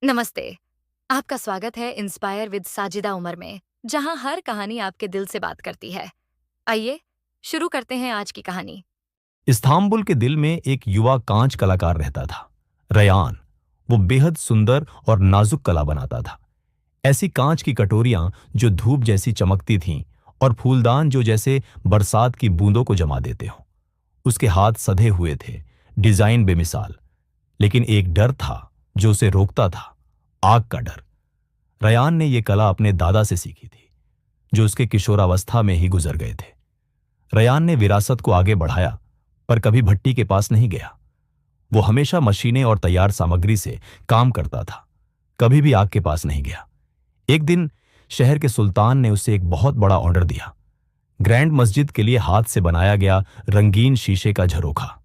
नमस्ते। आपका स्वागत है इंस्पायर विद साजिदा उमर में, जहां हर कहानी आपके दिल से बात करती है। आइए शुरू करते हैं आज की कहानी। इस्तांबुल के दिल में एक युवा कांच कलाकार रहता था, रयान। वो बेहद सुंदर और नाजुक कला बनाता था। ऐसी कांच की कटोरियां जो धूप जैसी चमकती थीं और फूलदान जो जैसे बरसात की बूंदों को जमा देते हों। उसके हाथ सधे हुए थे, डिजाइन बेमिसाल। लेकिन एक डर था जो उसे रोकता था, आग का डर। रयान ने यह कला अपने दादा से सीखी थी, जो उसके किशोरावस्था में ही गुजर गए थे। रयान ने विरासत को आगे बढ़ाया, पर कभी भट्टी के पास नहीं गया। वो हमेशा मशीनें और तैयार सामग्री से काम करता था, कभी भी आग के पास नहीं गया। एक दिन शहर के सुल्तान ने उसे एक बहुत बड़ा ऑर्डर दिया, ग्रैंड मस्जिद के लिए हाथ से बनाया गया रंगीन शीशे का झरोखा।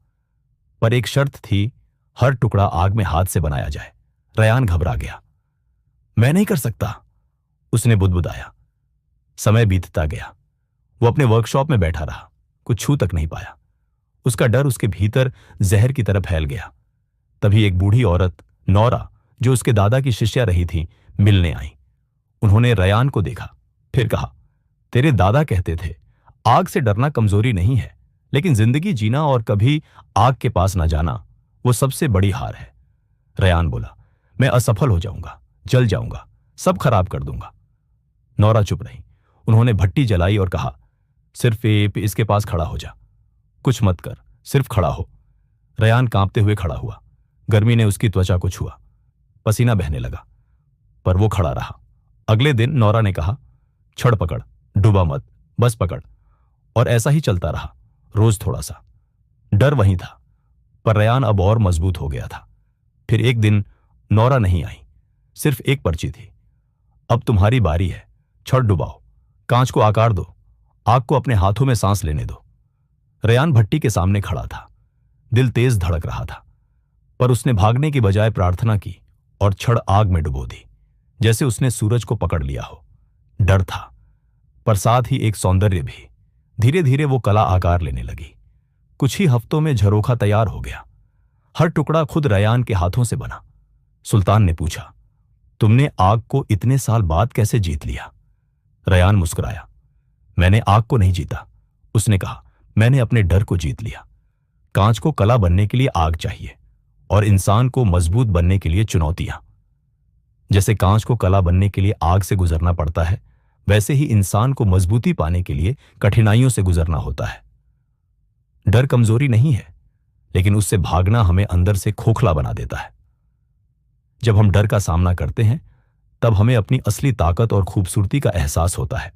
पर एक शर्त थी, हर टुकड़ा आग में हाथ से बनाया जाए। रयान घबरा गया। मैं नहीं कर सकता, उसने बुदबुदाया। समय बीतता गया। वो अपने वर्कशॉप में बैठा रहा, कुछ छू तक नहीं पाया। उसका डर उसके भीतर जहर की तरह फैल गया। तभी एक बूढ़ी औरत, नौरा, जो उसके दादा की शिष्या रही थी, मिलने आई। उन्होंने रयान को देखा, फिर कहा, तेरे दादा कहते थे आग से डरना कमजोरी नहीं है, लेकिन जिंदगी जीना और कभी आग के पास ना जाना, वो सबसे बड़ी हार है। रयान बोला, मैं असफल हो जाऊंगा, जल जाऊंगा, सब खराब कर दूंगा। नौरा चुप रही। उन्होंने भट्टी जलाई और कहा, सिर्फ इसके पास खड़ा हो जा, कुछ मत कर, सिर्फ खड़ा हो। रयान कांपते हुए खड़ा हुआ। गर्मी ने उसकी त्वचा को छुआ, पसीना बहने लगा, पर वो खड़ा रहा। अगले दिन नौरा ने कहा, छड़ पकड़, डूबा मत, बस पकड़। और ऐसा ही चलता रहा, रोज थोड़ा सा। डर वहीं था, पर रयान अब और मजबूत हो गया था। फिर एक दिन नौरा नहीं आई, सिर्फ एक पर्ची थी। अब तुम्हारी बारी है, छड़ डुबाओ, कांच को आकार दो, आग को अपने हाथों में सांस लेने दो। रयान भट्टी के सामने खड़ा था, दिल तेज धड़क रहा था, पर उसने भागने की बजाय प्रार्थना की और छड़ आग में डुबो दी, जैसे उसने सूरज को पकड़ लिया हो। डर था, पर साथ ही एक सौंदर्य भी। धीरे धीरे वो कला आकार लेने लगी। कुछ ही हफ्तों में झरोखा तैयार हो गया। हर टुकड़ा खुद रयान के हाथों से बना। सुल्तान ने पूछा, तुमने आग को इतने साल बाद कैसे जीत लिया? रयान मुस्कुराया, मैंने आग को नहीं जीता, उसने कहा, मैंने अपने डर को जीत लिया। कांच को कला बनने के लिए आग चाहिए, और इंसान को मजबूत बनने के लिए चुनौतियां। जैसे कांच को कला बनने के लिए आग से गुजरना पड़ता है, वैसे ही इंसान को मजबूती पाने के लिए कठिनाइयों से गुजरना होता है। डर कमजोरी नहीं है, लेकिन उससे भागना हमें अंदर से खोखला बना देता है। जब हम डर का सामना करते हैं, तब हमें अपनी असली ताकत और खूबसूरती का एहसास होता है।